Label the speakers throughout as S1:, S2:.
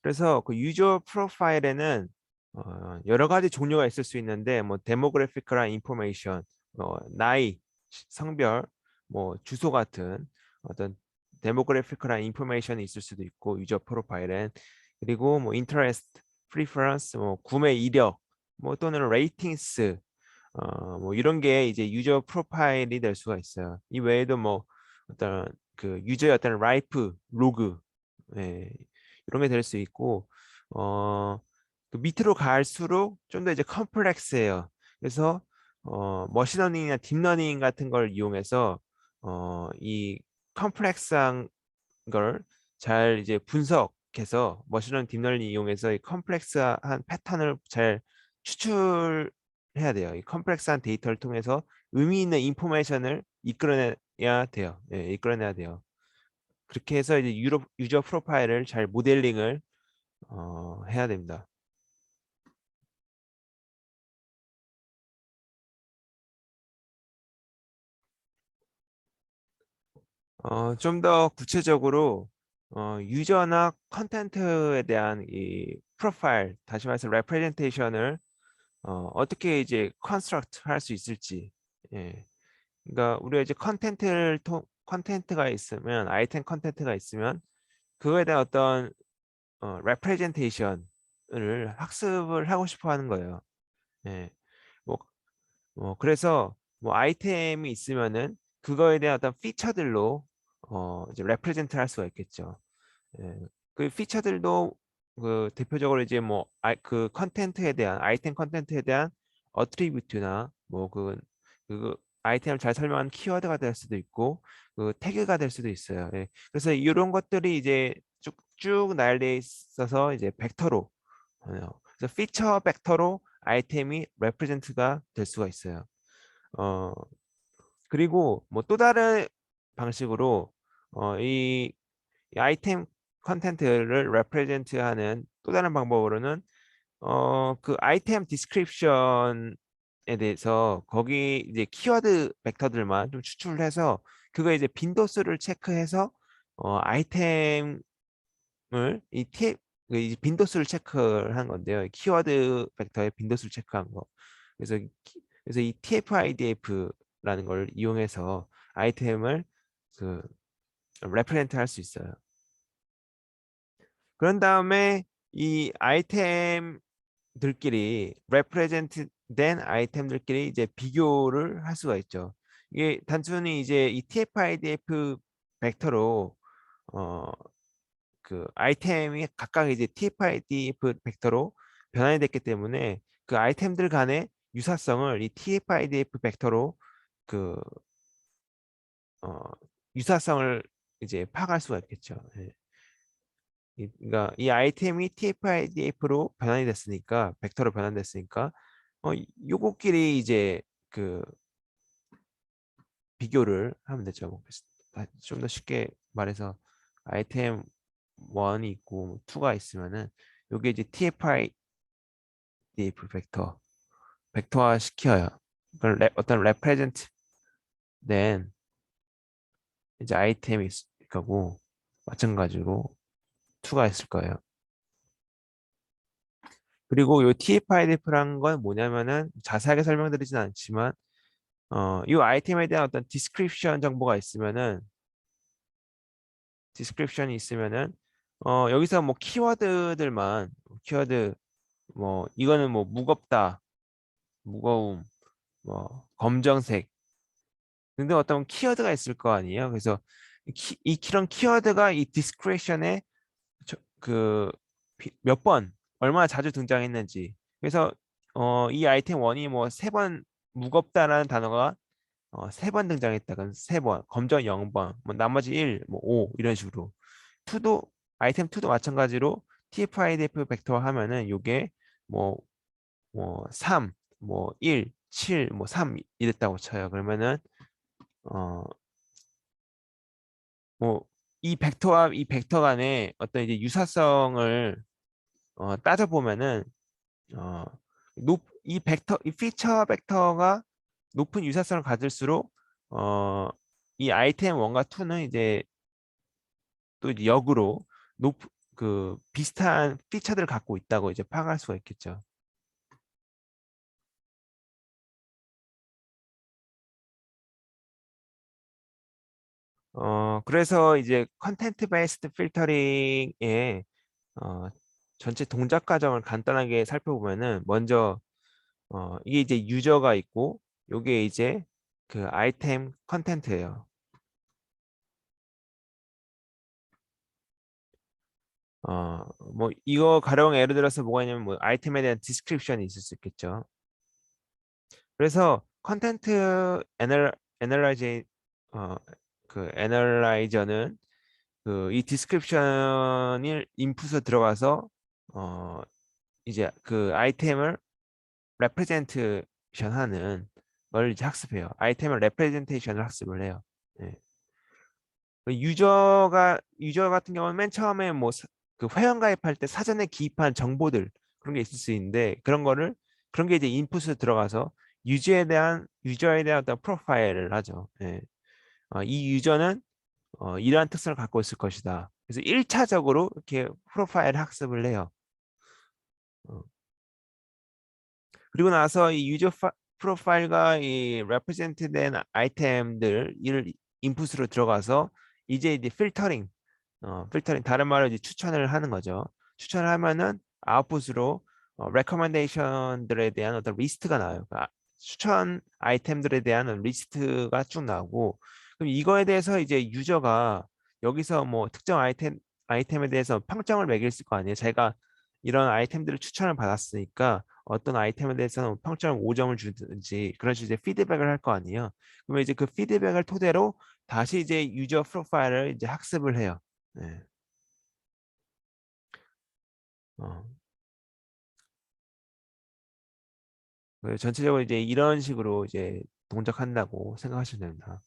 S1: 그래서 그 유저 프로파일에는 여러 가지 종류가 있을 수 있는데 뭐 데모그래픽이나 인포메이션, 나이, 성별, 뭐 주소 같은 어떤 데모그래픽이나 인포메이션이 있을 수도 있고 유저 프로파일엔 그리고 뭐 인터레스트, 프리퍼런스, 뭐 구매 이력, 뭐 또는 레이팅스 뭐 이런 게 이제 유저 프로파일이 될 수가 있어요. 이 외에도 뭐 어떤 그 유저의 어떤 라이프 로그 예, 이런 게 될 수 있고 그 밑으로 갈수록 좀 더 이제 컴플렉스해요. 그래서 머신러닝이나 딥러닝 같은 걸 이용해서 이 컴플렉스한 걸 잘 이제 분석해서 머신러닝 딥러닝 이용해서 이 컴플렉스한 패턴을 잘 추출해야 돼요. 이 컴플렉스한 데이터를 통해서 의미 있는 인포메이션을 이끌어내야 돼요. 예, 이끌어내야 돼요. 그렇게 해서 이제 유저 프로파일을 잘 모델링을 해야 됩니다. 좀 더 구체적으로 유저나 컨텐츠에 대한 이 프로파일, 다시 말해서 레프레젠테이션을 어떻게 이제 컨스트럭트 할 수 있을지. 예. 그러니까 우리가 이제 컨텐츠가 있으면 아이템 컨텐츠가 있으면 그거에 대한 어떤 레프레젠테이션을 학습을 하고 싶어 하는 거예요. 예. 뭐 그래서 뭐 아이템이 있으면은 그거에 대한 어떤 피처들로 이제 레프레젠트 할 수가 있겠죠. 예. 그 피처들도 그 대표적으로 이제 뭐 그 컨텐츠에 대한 아이템 컨텐츠에 대한 어트리뷰트나 뭐 그 아이템을 잘 설명하는 키워드가 될 수도 있고 그 태그가 될 수도 있어요. 예. 그래서 이런 것들이 이제 쭉쭉 나열돼 있어서 이제 벡터로 그래서 피처 벡터로 아이템이 레프레젠트가 될 수가 있어요. 어, 그리고 뭐 또 다른 방식으로 이 아이템 컨텐츠를 레프레젠트하는 또 다른 방법으로는 그 아이템 디스크립션에 대해서 거기 이제 키워드 벡터들만 좀 추출해서 그거 이제 빈도수를 체크해서 아이템을 이 티, 이 빈도수를 체크한 건데요. 키워드 벡터의 빈도수를 체크한 거. 그래서 이 TF-IDF라는 걸 이용해서 아이템을 그 레프레젠트 할 수 있어요. 그런 다음에 이 아이템들끼리 레프레젠트 된 아이템들끼리 이제 비교를 할 수가 있죠. 이게 단순히 이제 이 TF-IDF 벡터로 어, 그 아이템이 각각 이제 TF-IDF 벡터로 변환이 됐기 때문에 그 아이템들 간의 유사성을 이 TF-IDF 벡터로 그 어, 유사성을 이제 파악할 수가 있겠죠. 예. 그러니까 이 아이템이 TF-IDF로 변환이 됐으니까 벡터로 변환됐으니까 요거끼리 이제 그 비교를 하면 되죠. 좀 더 쉽게 말해서 아이템 1이 있고 2가 있으면은 요게 이제 TF-IDF 벡터화 시켜요. 어떤 레프레젠트 된 이제 아이템이 있을 거고 마찬가지로 2가 있을 거예요. 그리고 요 TF-IDF라는 건 뭐냐면은 자세하게 설명드리진 않지만 이 아이템에 대한 어떤 디스크립션이 있으면은 여기서 뭐 키워드 뭐 이거는 뭐 무겁다, 무거움, 뭐 검정색 등등 어떤 키워드가 있을 거 아니에요. 그래서 이런 키워드가 이 디스크립션에 그 몇 번 얼마나 자주 등장했는지 그래서 이 아이템 원이 뭐 세 번 무겁다라는 단어가 세 번 등장했다. 그럼 세 번, 검정 0번, 뭐 나머지 1, 뭐 5 이런 식으로. 투도 아이템 2도 마찬가지로 TF-IDF 벡터 하면은 요게 뭐 3, 뭐 1, 7, 뭐 3 이랬다고 쳐요. 그러면은 어 뭐 이 벡터와 이 벡터 간의 어떤 이제 유사성을 따져보면은 어, 이 피처 벡터가 높은 유사성을 가질수록 이 아이템 1과 2는 이제 또 이제 역으로 높, 그 비슷한 피처들을 갖고 있다고 이제 파악할 수가 있겠죠. 그래서 이제 컨텐트 베이스드 필터링의 어, 전체 동작 과정을 간단하게 살펴보면은 먼저 이게 이제 유저가 있고 요게 이제 그 아이템 컨텐트예요. 뭐 이거 가령 예를 들어서 뭐가 있냐면 뭐 아이템에 대한 디스크립션이 있을 수 있겠죠. 그래서 컨텐트 애널라이제 어, 그 애널라이저는 그 이 디스크립션을 인풋으로 들어가서 어 이제 그 아이템을 레프레젠테이션 하는 걸 이제 학습해요. 아이템을 레프레젠테이션을 학습을 해요. 예. 그 유저 같은 경우는 맨 처음에 뭐 그 회원 가입할 때 사전에 기입한 정보들 그런 게 있을 수 있는데 그런 게 이제 인풋으로 들어가서 유저에 대한 어떤 프로파일을 하죠. 예. 이 유저는 이러한 특성을 갖고 있을 것이다. 그래서 1차적으로 이렇게 프로파일 학습을 해요. 어, 그리고 나서 이 프로파일과 이 레프레젠트 된 아이템들 이를 인풋으로 들어가서 이제 필터링 다른 말로 이제 추천을 하는 거죠. 추천을 하면은 아웃풋으로 레커멘데이션들에 대한 어떤 리스트가 나와요. 추천 아이템들에 대한 리스트가 쭉 나오고 그럼 이거에 대해서 이제 유저가 여기서 뭐 특정 아이템에 대해서 평점을 매길 거 아니에요. 제가 이런 아이템들을 추천을 받았으니까 어떤 아이템에 대해서는 평점 5점을 주든지 그런 식으로 이제 피드백을 할 거 아니에요. 그러면 이제 그 피드백을 토대로 다시 이제 유저 프로파일을 이제 학습을 해요. 네. 어, 전체적으로 이제 이런 식으로 이제 동작한다고 생각하시면 됩니다.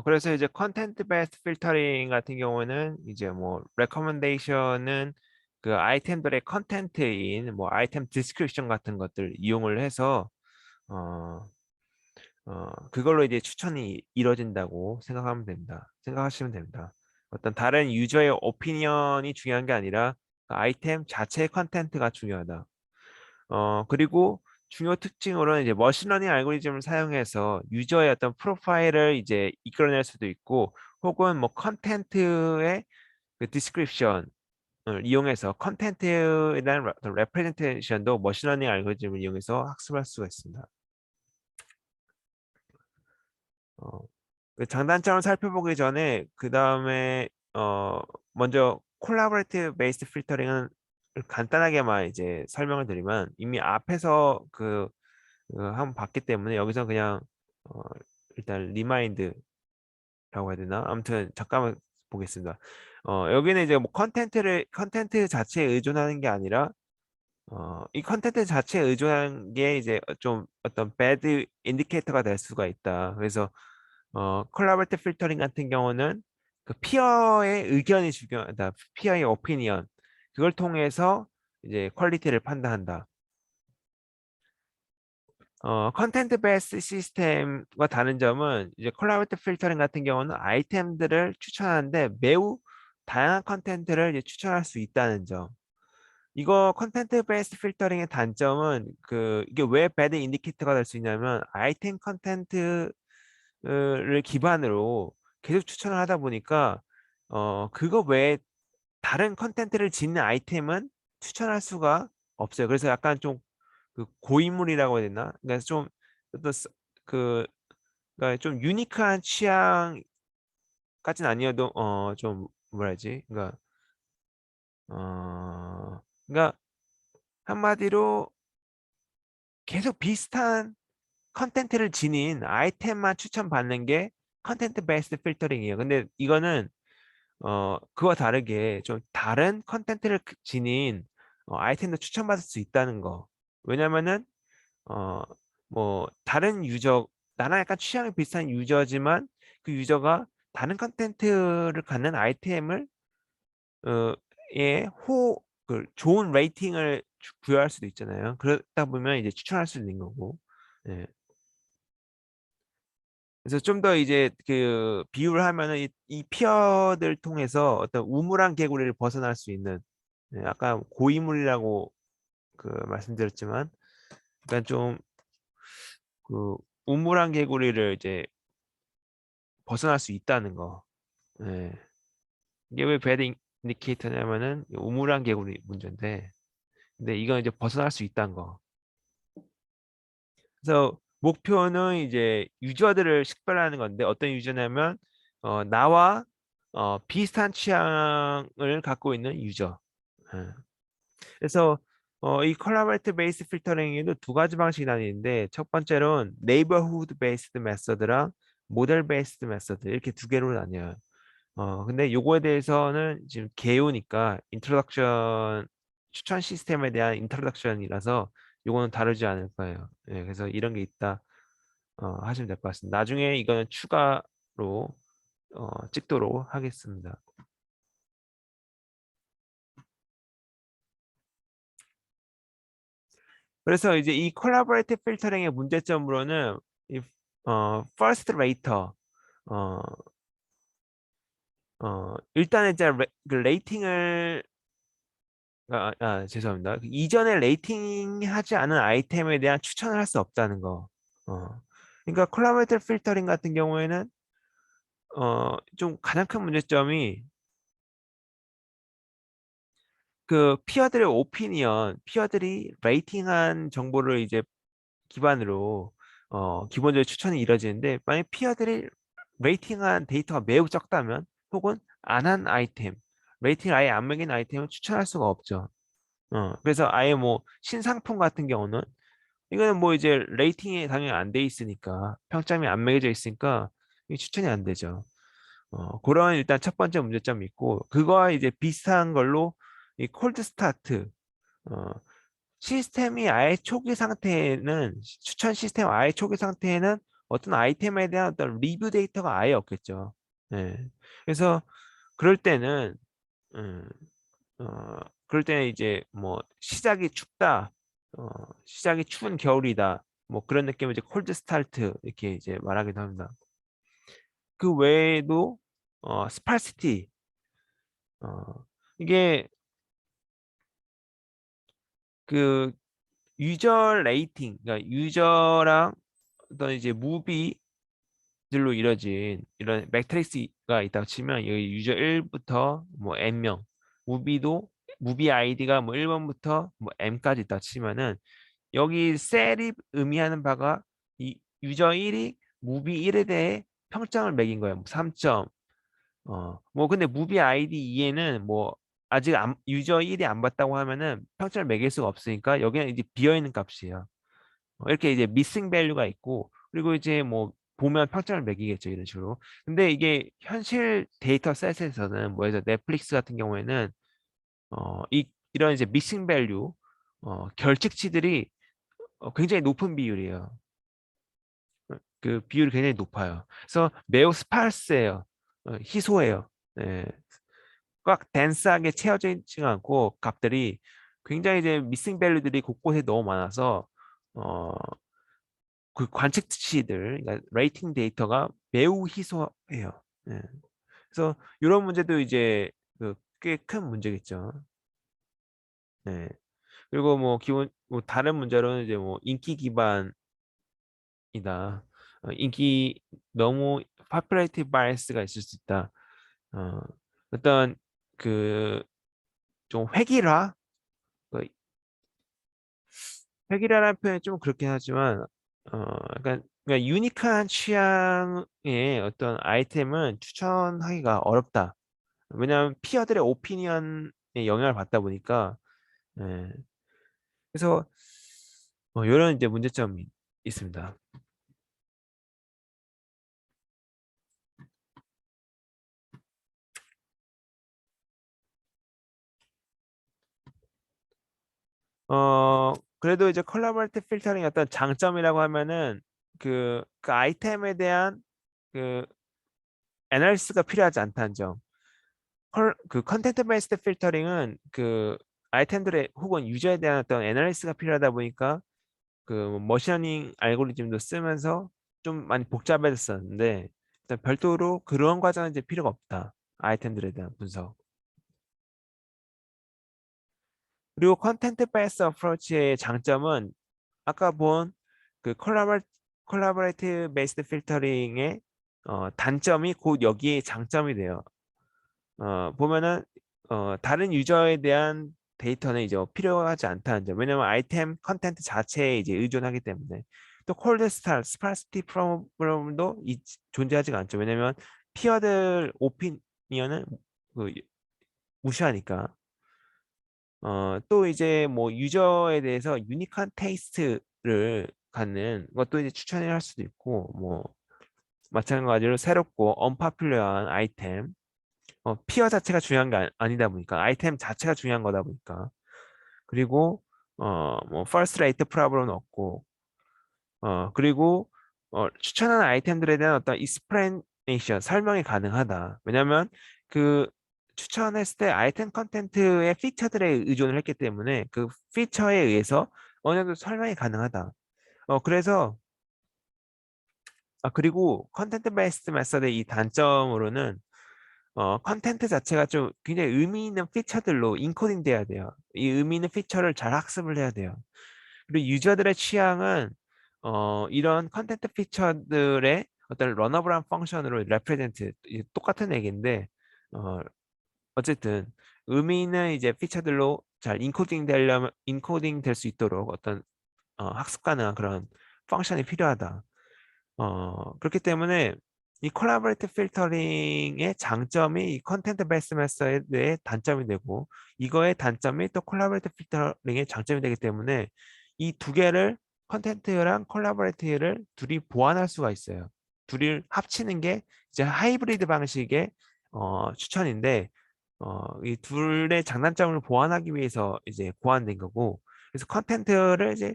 S1: 그래서 이제 컨텐트 베스트 필터링 같은 경우는 이제 뭐 레커멘데이션은 그 아이템들의 컨텐트인 뭐 아이템 디스크립션 같은 것들 이용을 해서 어, 그걸로 이제 추천이 이루어진다고 생각하시면 됩니다. 어떤 다른 유저의 오피니언이 중요한 게 아니라 그 아이템 자체의 컨텐트가 중요하다. 그리고 중요 특징으로는 이제 머신러닝 알고리즘을 사용해서 유저의 어떤 프로파일을 이제 이끌어낼 수도 있고, 혹은 뭐 컨텐트의 그 디스크립션을 이용해서 컨텐트에 대한 어떤 레프레젠테이션도 머신러닝 알고리즘을 이용해서 학습할 수가 있습니다. 어, 그 장단점을 살펴보기 전에 그 다음에 먼저 콜라보레이티브 베이스드 필터링은 간단하게만 이제 설명을 드리면 이미 앞에서 한번 봤기 때문에 여기서 그냥 어, 일단 리마인드라고 해야 되나? 아무튼 잠깐만 보겠습니다. 여기는 이제 뭐 컨텐트 자체에 의존하는 게 아니라 이 컨텐츠 자체에 의존한 게 이제 좀 어떤 배드 인디케이터가 될 수가 있다. 그래서 콜라보레이티브 필터링 같은 경우는 그 피어의 의견이 중요하다. 피어의 오피니언. 그걸 통해서 이제 퀄리티를 판단한다. 컨텐트 베이스 시스템과 다른 점은 이제 콜라보레이티브 필터링 같은 경우는 아이템들을 추천하는데 매우 다양한 컨텐츠를 이제 추천할 수 있다는 점. 이거 컨텐트 베이스 필터링의 단점은 이게 왜 배드 인디케이터가 될 수 있냐면 아이템 컨텐츠를 기반으로 계속 추천을 하다 보니까 그거 외에 다른 컨텐츠를 짓는 아이템은 추천할 수가 없어요. 그래서 약간 좀 그 고인물이라고 해야 되나? 그러니까 좀 어떤 그 그러니까 좀 유니크한 취향까지는 아니어도 좀 뭐라 지 그러니까 한마디로 계속 비슷한 컨텐츠를 지닌 아이템만 추천받는 게 컨텐트 베이스드 필터링이에요. 근데 이거는 그와 다르게 좀 다른 컨텐츠를 지닌 아이템도 추천받을 수 있다는 거. 왜냐면은 어, 뭐 다른 유저 나랑 약간 취향이 비슷한 유저지만 그 유저가 다른 컨텐츠를 갖는 아이템을 그 좋은 레이팅을 부여할 수도 있잖아요. 그러다 보면 이제 추천할 수 있는 거고. 예. 그래서 좀 더 이제 그 비유를 하면은 이 피어들 통해서 어떤 우물안 개구리를 벗어날 수 있는, 아까 고인물이라고 그 말씀드렸지만, 그러니까 좀 그 우물안 개구리를 이제 벗어날 수 있다는 거. 예. 이게 왜 배드 인디케이터냐면은 우물안 개구리 문제인데, 근데 이건 이제 벗어날 수 있다는 거. 그래서 목표는 이제 유저들을 식별하는 건데, 어떤 유저냐면 나와 비슷한 취향을 갖고 있는 유저. 예. 그래서 이 콜라보레이티브 베이스 필터링에도 두 가지 방식이 나뉘는데, 첫 번째로는 네이버후드 베이스드 메서드랑 모델 베이스드 메서드, 이렇게 두 개로 나뉘어요. 근데 요거에 대해서는 지금 개요니까 인트로덕션, 추천 시스템에 대한 인트로덕션이라서 요거는 다루지 않을 거예요. 예, 그래서 이런 게 있다 하시면 될 것 같습니다. 나중에 이거는 추가로 찍도록 하겠습니다. 그래서 이제 이 콜라보레이티브 필터링의 문제점으로는 이 first rater, 어, 일단은 이제 그 레이팅을 죄송합니다. 그 이전에 레이팅하지 않은 아이템에 대한 추천을 할 수 없다는 거. 그러니까 콜라보레이티브 필터링 같은 경우에는 좀 가장 큰 문제점이 그 피어들의 오피니언, 피어들이 레이팅한 정보를 이제 기반으로 기본적으로 추천이 이루어지는데, 만약 피어들이 레이팅한 데이터가 매우 적다면, 혹은 안 한 아이템, 레이팅을 아예 안 매긴 아이템을 추천할 수가 없죠. 그래서 아예 뭐 신상품 같은 경우는, 이거는 뭐 이제 레이팅이 당연히 안 돼 있으니까, 평점이 안 매겨져 있으니까 이게 추천이 안 되죠. 그런 일단 첫 번째 문제점이 있고, 그거와 이제 비슷한 걸로 이 콜드 스타트, 어, 시스템이 아예 초기 상태에는, 추천 시스템 아예 초기 상태에는 어떤 아이템에 대한 어떤 리뷰 데이터가 아예 없겠죠. 예. 그래서 그럴 때는 음, 그럴 때는 이제 뭐 시작이 춥다, 어, 시작이 추운 겨울이다, 뭐 그런 느낌을 이제 콜드 스타트 이렇게 이제 말하기도 합니다. 그 외에도 스파시티, 이게 그 유저 레이팅, 그러니까 유저랑 어떤 이제 무비들로 이루어진 이런 매트릭스가 있다고 치면, 여기 유저 1부터 뭐 n명, 무비도 무비 아이디가 뭐 1번부터 뭐 m까지 있다 치면은, 여기 셀이 의미하는 바가 이 유저 1이 무비 1에 대해 평점을 매긴 거예요. 뭐 3점. 뭐 근데 무비 아이디 2에는 뭐 아직 유저 1이 안 봤다고 하면은 평점을 매길 수가 없으니까, 여기는 이제 비어 있는 값이에요. 이렇게 이제 미싱 밸류가 있고, 그리고 이제 뭐 보면 평점을 매기겠죠, 이런 식으로. 근데 이게 현실 데이터 셋에서는, 뭐 해서 넷플릭스 같은 경우에는 이런 이제 미싱 밸류, 결측치들이 굉장히 높은 비율이에요. 그 비율이 굉장히 높아요. 그래서 매우 스파르스해요. 희소해요. 예. 꽉 덴스하게 채워져 있지가 않고, 값들이 굉장히 이제 미싱 밸류들이 곳곳에 너무 많아서 어, 그 관측치들, 그러니까 레이팅 데이터가 매우 희소해요. 예. 그래서 이런 문제도 이제 꽤 큰 문제겠죠. 네. 그리고 뭐 기본 뭐 다른 문제로는 이제 뭐 인기 기반이다. 인기 너무 파퓰레이티브 바이어스가 있을 수 있다. 어, 어떤 그 좀 획일화, 그 획일화라는 표현이 좀 그렇긴 하지만, 그러니까 유니크한 취향의 어떤 아이템은 추천하기가 어렵다. 왜냐하면 피어들의 오피니언에 영향을 받다 보니까. 예. 그래서 이런 이제 문제점이 있습니다. 그래도 이제 콜라보레이티브 필터링 어떤 장점이라고 하면은 그 아이템에 대한 그 애널리스가 필요하지 않다는 점. 그 컨텐트 베이스드 필터링은 그 아이템들의 혹은 유저에 대한 어떤 애널리스가 필요하다 보니까 그 머신러닝 알고리즘도 쓰면서 좀 많이 복잡해졌었는데 일단 별도로 그런 과정은 이제 필요가 없다. 아이템들에 대한 분석. 그리고 컨텐트 베이스 어프로치의 장점은 아까 본 그 콜라보레이티브 베이스드 필터링의 단점이 곧 여기에 장점이 돼요. 보면은 다른 유저에 대한 데이터는 이제 필요하지 않다는 점. 왜냐면 아이템 컨텐트 자체에 이제 의존하기 때문에. 또 콜드 스타일, 스파르시티 프로그램도 존재하지가 않죠. 왜냐면 피어들 오피니언을 그 무시하니까. 또 이제 뭐 유저에 대해서 유니크한 테이스트를 갖는 것도 이제 추천을 할 수도 있고, 뭐 마찬가지로 새롭고 언파퓰러한 아이템, 피어 자체가 중요한 게 아니다 보니까 아이템 자체가 중요한 거다 보니까 그리고 뭐 퍼스트 레이트 프로블럼은 없고 그리고 추천하는 아이템들에 대한 어떤 익스플레이션 설명이 가능하다. 왜냐하면 그 추천했을 때 아이템 컨텐트의 피처들에 의존을 했기 때문에 그 피처에 의해서 어느 정도 설명이 가능하다. 그래서 그리고 컨텐트 베이스드 메서드의 이 단점으로는 컨텐트 자체가 좀 굉장히 의미 있는 피처들로 인코딩 돼야 돼요. 이 의미 있는 피처를 잘 학습을 해야 돼요. 그리고 유저들의 취향은 이런 컨텐트 피처들의 어떤 러너블한 펑션으로 레프레젠트 똑같은 얘기인데 어, 어쨌든 의미 있는 이제 피처들로 잘 인코딩 될 수 있도록 어떤 학습 가능한 그런 펑션이 필요하다. 그렇기 때문에 이 콜라보레이티브 필터링의 장점이 이 컨텐트 베이스 메서드의 단점이 되고 이거의 단점이 또 콜라보레이티브 필터링의 장점이 되기 때문에 이 두 개를 컨텐트랑 콜라보레이티브를 둘이 보완할 수가 있어요. 둘이 합치는 게 이제 하이브리드 방식의 추천인데 이 둘의 장단점을 보완하기 위해서 이제 고안된 거고 그래서 컨텐트를 이제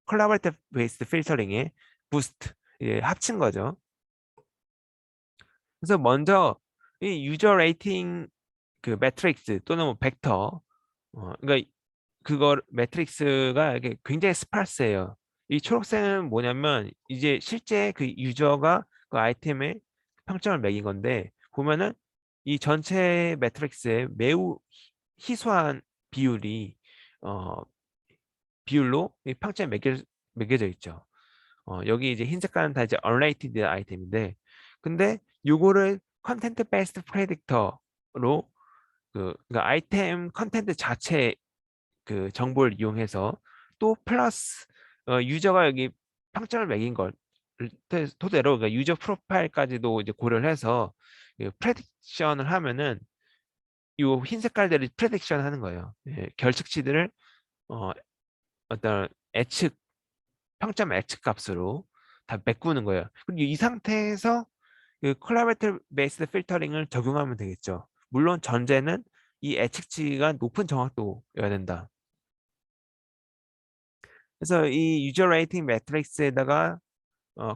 S1: 콜라보레이티브 베이스 필터링에 부스트 합친 거죠. 그래서 먼저 이 유저 레이팅 그 매트릭스 또는 뭐 벡터 그러니까 그거 매트릭스가 이게 굉장히 스파스해요. 이 초록색은 뭐냐면 이제 실제 그 유저가 그 아이템에 평점을 매긴 건데 보면은 이 전체 매트릭스에 매우 희소한 비율이 어 비율로 이 평점이 매겨져 있죠. 여기 이제 흰 색깔은 다 이제 unrated 아이템인데, 근데 요거를 컨텐트 베이스드 프레딕터로 그러니까 아이템 컨텐트 자체 그 정보를 이용해서 또 플러스 유저가 여기 평점을 매긴 걸 토대로 그러니까 유저 프로파일까지도 이제 고려를 해서 프레딕션을 하면은 요 흰 색깔들이 프레딕션 하는 거예요. 결측치들을 어, 어떤 예측 평점 예측 값으로 다 메꾸는 거예요. 그리고 이 상태에서 그 콜라보레이티브 베이스드 필터링을 적용하면 되겠죠. 물론 전제는 이 예측치가 높은 정확도여야 된다. 그래서 이 유저 레이팅 매트릭스에다가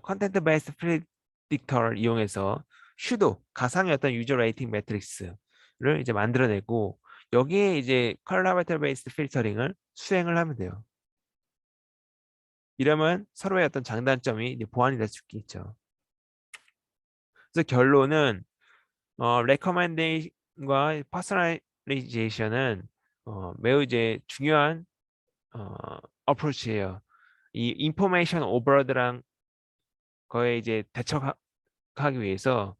S1: 컨텐트 베이스드 프리딕터를 이용해서 슈도 가상의 어떤 유저 레이팅 매트릭스를 이제 만들어내고 여기에 이제 콜라보레이티브 베이스드 필터링을 수행을 하면 돼요. 이러면 서로의 어떤 장단점이 이제 보완이 될 수 있겠죠. 그래서 결론은 레커멘데이션과 퍼스널리제이션은 매우 이제 중요한 어프로치예요. 이 인포메이션 오버로드랑 거에 이제 대처하기 위해서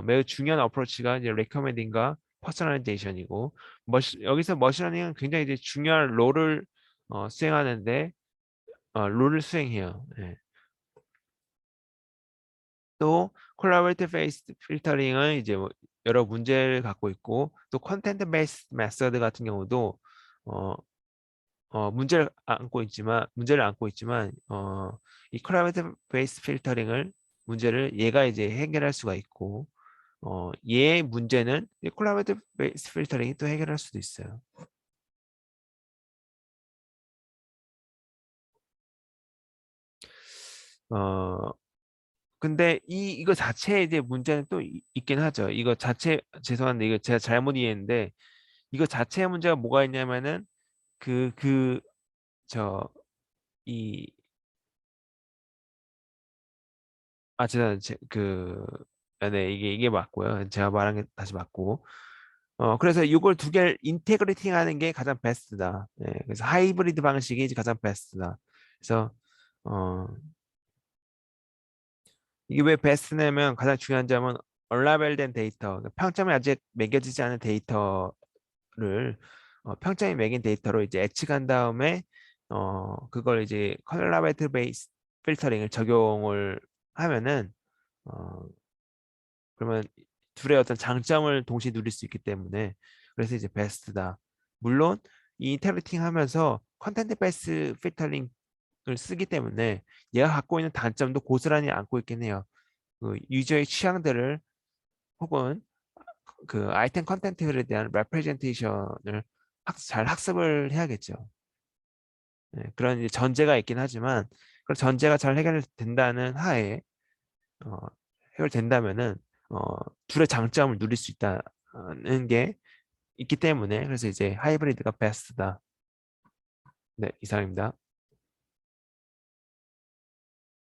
S1: 매우 중요한 어프로치가 이제 레커멘딩과 퍼스널리제이션이고 여기서 머신러닝은 굉장히 이제 중요한 롤을 수행하는데 롤을 수행해요. 예. 또 콜라보레이티브 베이스드 필터링은 이제 뭐 여러 문제를 갖고 있고 또 컨텐트 베이스 메서드 같은 경우도 어, 문제를 안고 있지만 이 콜라보레이티브 베이스 필터링을 문제를 얘가 이제 해결할 수가 있고 얘의 문제는 이 콜라보레이티브 베이스 필터링이 또 해결할 수도 있어요. 어, 근데 이거 자체에 이제 문제는 또 있긴 하죠. 이거 자체 죄송한데 이거 제가 잘못 이해했는데 이거 자체의 문제가 뭐가 있냐면은 그 저 이 죄송합니다. 네, 이게 맞고요. 제가 말한 게 다시 맞고. 그래서 이걸 두 개를 인테그레이팅 하는 게 가장 베스트다. 네, 그래서 하이브리드 방식이 이제 가장 베스트다. 그래서 어, 이게 왜 베스트냐면 가장 중요한 점은 얼라벨된 데이터, 그러니까 평점이 아직 매겨지지 않은 데이터를 평점이 매긴 데이터로 이제 애측한 다음에 그걸 이제 컬러라베트 베이스 필터링을 적용을 하면은 어, 그러면 둘의 어떤 장점을 동시에 누릴 수 있기 때문에 그래서 이제 베스트다. 물론 이 인터랙팅 하면서 컨텐트 베이스 필터링을 쓰기 때문에 얘가 갖고 있는 단점도 고스란히 안고 있긴 해요. 그 유저의 취향들을 혹은 그 아이템 컨텐츠에 대한 레프레젠테이션을 잘 학습을 해야겠죠. 네, 그런 이제 전제가 있긴 하지만 그런 전제가 잘 해결된다는 하에 어, 해결된다면은 어, 둘의 장점을 누릴 수 있다는 게 있기 때문에 그래서 이제 하이브리드가 베스트다. 네, 이상입니다.